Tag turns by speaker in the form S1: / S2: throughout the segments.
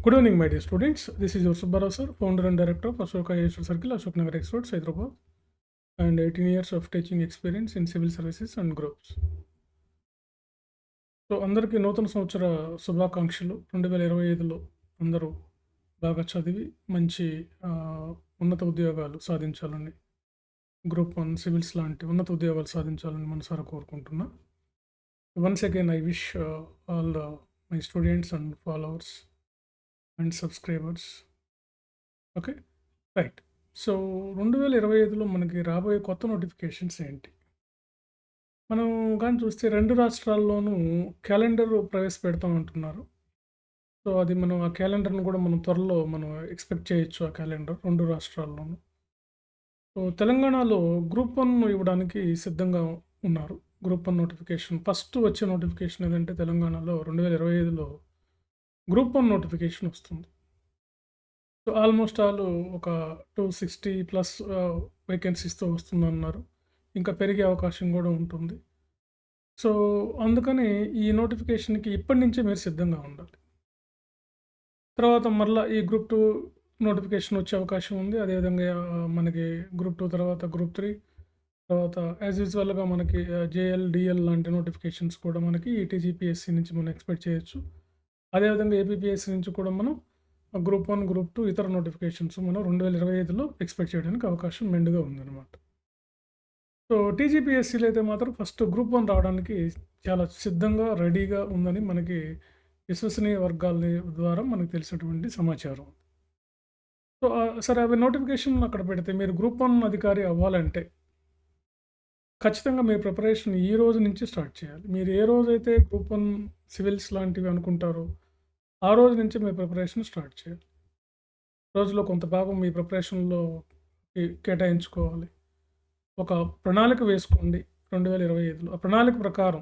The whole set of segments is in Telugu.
S1: Good evening, my dear students. This is your Subbarao sir, founder and director of Ashoka Yeshwar Circle, Ashok Nagar Experts, Hyderabad, and 18 years of teaching experience in civil services and groups. So అందరికీ నూతన సంవత్సర శుభాకాంక్షలు. 2025లో అందరూ బాగా చదివి మంచి ఉన్నత ఉద్యోగాలు సాధించాలని, గ్రూప్ 1 సివిల్స్ లాంటి ఉన్నత ఉద్యోగాలు సాధించాలని మనసారా కోరుకుంటున్నా. Once again I wish all my students and followers and subscribers. Okay, right. So 2025లో మనకి రాబోయే కొత్త నోటిఫికేషన్స్ ఏంటి? మనం కానీ చూస్తే 2 రాష్ట్రాల్లోనూ క్యాలెండర్ ప్రవేశపెడతాం అంటున్నారు. సో అది మనం ఆ క్యాలెండర్‌ని కూడా మనం త్వరలో ఎక్స్‌పెక్ట్ చేయొచ్చు. ఆ క్యాలెండర్ 2 రాష్ట్రాల్లోనూ. సో తెలంగాణలో గ్రూప్ 1 ఇవ్వడానికి సిద్ధంగా ఉన్నారు. గ్రూప్ 1 నోటిఫికేషన్ ఫస్ట్ వచ్చే నోటిఫికేషన్ ఏదంటే తెలంగాణలో 2025లో గ్రూప్ 1 నోటిఫికేషన్ వస్తుంది. సో ఆల్మోస్ట్ ఆల్ ఒక 260+ వేకెన్సీస్‌తో వస్తుందన్నారు. ఇంకా పెరిగే అవకాశం కూడా ఉంటుంది. సో అందుకని ఈ నోటిఫికేషన్‌కి ఇప్పటి నుంచే మీరు సిద్ధంగా ఉండాలి. తర్వాత మరలా ఈ గ్రూప్ 2 నోటిఫికేషన్ వచ్చే అవకాశం ఉంది. అదేవిధంగా మనకి గ్రూప్ 2 తర్వాత గ్రూప్ 3 తర్వాత యాజ్ యూజువల్‌గా మనకి జేఎల్, డీఎల్ లాంటి నోటిఫికేషన్స్ కూడా మనకి టీజీపీఎస్సీ నుంచి మనం ఎక్స్‌పెక్ట్ చేయొచ్చు. అదేవిధంగా ఏపీపీఎస్సీ నుంచి కూడా మనం గ్రూప్ 1, గ్రూప్ 2 ఇతర నోటిఫికేషన్స్ మనం 2025లో ఎక్స్‌పెక్ట్ చేయడానికి అవకాశం మెండుగా ఉందన్నమాట. సో టీజీపీఎస్సీలో అయితే మాత్రం ఫస్ట్ గ్రూప్ 1 రావడానికి చాలా సిద్ధంగా, రెడీగా ఉందని మనకి విశ్వసనీయ వర్గాల ద్వారా మనకు తెలిసినటువంటి సమాచారం. సో సరే, అవి నోటిఫికేషన్ అక్కడ పెడితే మీరు గ్రూప్ 1 అధికారి అవ్వాలంటే ఖచ్చితంగా మీ ప్రిపరేషన్ ఈ రోజు నుంచి స్టార్ట్ చేయాలి. మీరు ఏ రోజైతే గ్రూప్ 1 సివిల్స్ లాంటివి అనుకుంటారో ఆ రోజు నుంచి మీ ప్రిపరేషన్ స్టార్ట్ చేయాలి. రోజులో కొంత భాగం మీ ప్రిపరేషన్‌లో కేటాయించుకోవాలి. ఒక ప్రణాళిక వేసుకోండి 2025లో. ఆ ప్రణాళిక ప్రకారం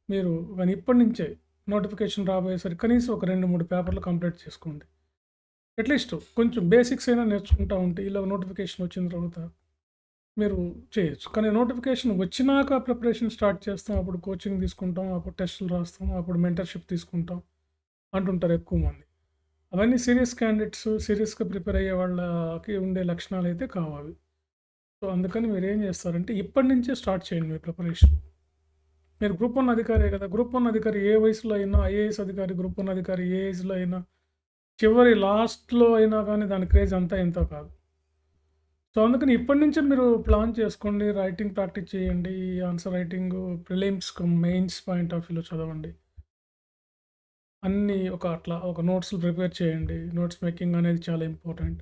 S1: మీరు కానీ ఇప్పటి నుంచే నోటిఫికేషన్ రాబోయేసరికి కనీసం ఒక 2, 3 పేపర్లు కంప్లీట్ చేసుకోండి. అట్లీస్ట్ కొంచెం బేసిక్స్ అయినా నేర్చుకుంటా ఉంటే ఇలా నోటిఫికేషన్ వచ్చిన తర్వాత మీరు చేయొచ్చు. కానీ నోటిఫికేషన్ వచ్చినాక ప్రిపరేషన్ స్టార్ట్ చేస్తాం, అప్పుడు కోచింగ్ తీసుకుంటాం, అప్పుడు టెస్టులు రాస్తాం, అప్పుడు మెంటర్‌షిప్ తీసుకుంటాం అంటుంటారు ఎక్కువ మంది. అవన్నీ సీరియస్ క్యాండిడేట్స్, సీరియస్‌గా ప్రిపేర్ అయ్యే వాళ్ళకి ఉండే లక్షణాలు అయితే కావవి. సో అందుకని మీరేం చేస్తారంటే ఇప్పటి నుంచే స్టార్ట్ చేయండి మీ ప్రిపరేషన్. మీరు గ్రూప్ 1 అధికారే కదా! గ్రూప్ 1 అధికారి ఏ వయసులో అయినా, ఐఏఎస్ అధికారి, గ్రూప్ 1 అధికారి ఏ ఏజ్‌లో అయినా, చివరి లాస్ట్‌లో అయినా కానీ దాని క్రేజ్ అంతా ఇంతో కాదు. సో అందుకని ఇప్పటి నుంచే మీరు ప్లాన్ చేసుకోండి. రైటింగ్ ప్రాక్టీస్ చేయండి. Answer writing, prelims, mains point of వ్యూలో చదవండి. అన్నీ ఒక నోట్స్‌లు ప్రిపేర్ చేయండి. నోట్స్ మేకింగ్ అనేది చాలా ఇంపార్టెంట్.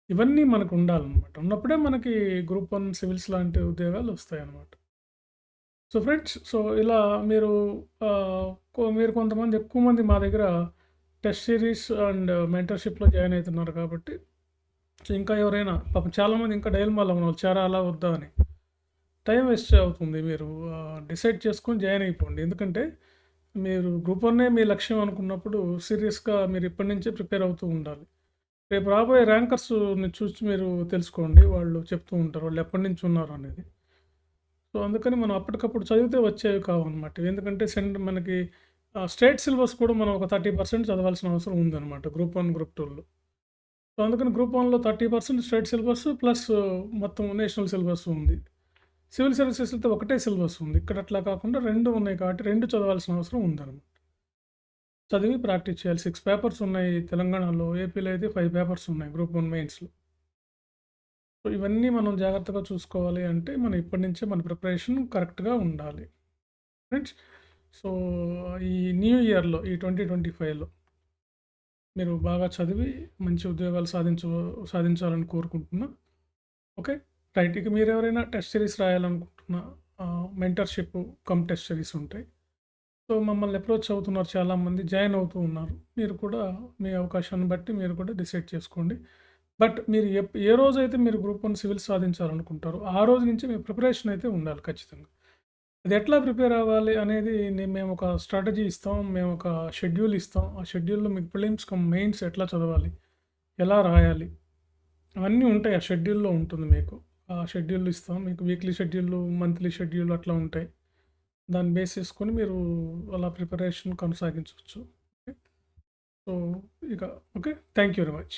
S1: ఇవన్నీ మనకు ఉండాలన్నమాట. ఉన్నప్పుడే మనకి గ్రూప్ 1 సివిల్స్ లాంటి ఉద్యోగాలు వస్తాయన్నమాట. సో ఫ్రెండ్స్, సో ఇలా మీరు మీరు కొంతమంది ఎక్కువ మంది మా దగ్గర టెస్ట్ సిరీస్ అండ్ మెంటర్‌షిప్‌లో జాయిన్ అవుతున్నారు కాబట్టి, సో ఇంకా ఎవరైనా పాపం చాలామంది ఇంకా డైలమాలో ఉన్నారు. చేరాలా వద్దా అని. టైం వేస్ట్ అవుతుంది. మీరు డిసైడ్ చేసుకొని జాయిన్ అయిపోండి. ఎందుకంటే మీరు గ్రూప్ 1 మీ లక్ష్యం అనుకున్నప్పుడు సీరియస్‌గా మీరు ఇప్పటి నుంచే ప్రిపేర్ అవుతూ ఉండాలి. రేపు రాబోయే ర్యాంకర్స్‌ని చూసి మీరు తెలుసుకోండి. వాళ్ళు చెప్తూ ఉంటారు. వాళ్ళు ఎప్పటి నుంచి ఉన్నారు అనేది. సో అందుకని మనం అప్పటికప్పుడు చదివితే వచ్చేవి కావన్నమాట. ఎందుకంటే మనకి స్టేట్ సిలబస్ కూడా మనం ఒక 30% చదవాల్సిన అవసరం ఉందన్నమాట గ్రూప్ 1, గ్రూప్ 2లో. సో అందుకని గ్రూప్ 1లో 30% స్టేట్ సిలబస్ ప్లస్ మొత్తం నేషనల్ సిలబస్ ఉంది. సివిల్ సర్వీసెస్ అయితే ఒకటే సిలబస్ ఉంది. ఇక్కడ అట్లా కాకుండా 2 ఉన్నాయి కాబట్టి 2 చదవాల్సిన అవసరం ఉందన్నమాట. చదివి ప్రాక్టీస్ చేయాలి. 6 పేపర్స్ ఉన్నాయి తెలంగాణలో. ఏపీలో అయితే 5 పేపర్స్ ఉన్నాయి గ్రూప్ 1 మెయిన్స్‌లో. సో ఇవన్నీ మనం జాగ్రత్తగా చూసుకోవాలి అంటే మనం ఇప్పటి నుంచే మన ప్రిపరేషన్ కరెక్ట్‌గా ఉండాలి. ఫ్రెండ్స్, సో ఈ న్యూ ఇయర్‌లో ఈ 2025లో మీరు బాగా చదివి మంచి ఉద్యోగాలు సాధించాలని కోరుకుంటున్నా. Okay, right. ఇక మీరెవరైనా టెస్ట్ సిరీస్ రాయాలనుకుంటున్నా, మెంటర్‌షిప్ టెస్ట్ సిరీస్ ఉంటాయి. సో మమ్మల్ని అప్రోచ్ అవుతున్నారు చాలామంది, జాయిన్ అవుతూ ఉన్నారు. మీరు కూడా మీ అవకాశాన్ని బట్టి మీరు కూడా డిసైడ్ చేసుకోండి. బట్ మీరు ఏ రోజైతే మీరు గ్రూప్ 1 సివిల్స్ సాధించాలనుకుంటారో ఆ రోజు నుంచి మీ ప్రిపరేషన్ అయితే ఉండాలి ఖచ్చితంగా. అది ఎట్లా ప్రిపేర్ అవ్వాలి అనేది మేము ఒక స్ట్రాటజీ ఇస్తాం. మేము ఒక షెడ్యూల్ ఇస్తాం. ఆ షెడ్యూల్‌లో మీకు ప్రిలిమ్స్ మెయిన్స్ ఎట్లా చదవాలి, ఎలా రాయాలి, అవన్నీ ఉంటాయి. ఆ షెడ్యూల్‌లో ఉంటుంది మీకు. ఆ షెడ్యూల్ ఇస్తాం. మీకు వీక్లీ షెడ్యూల్, మంత్లీ షెడ్యూల్ అట్లా ఉంటాయి. దాన్ని బేస్ చేసుకొని మీరు అలా ప్రిపరేషన్ కొనసాగించవచ్చు. ఓకే. సో, ఇక okay. Thank you very much.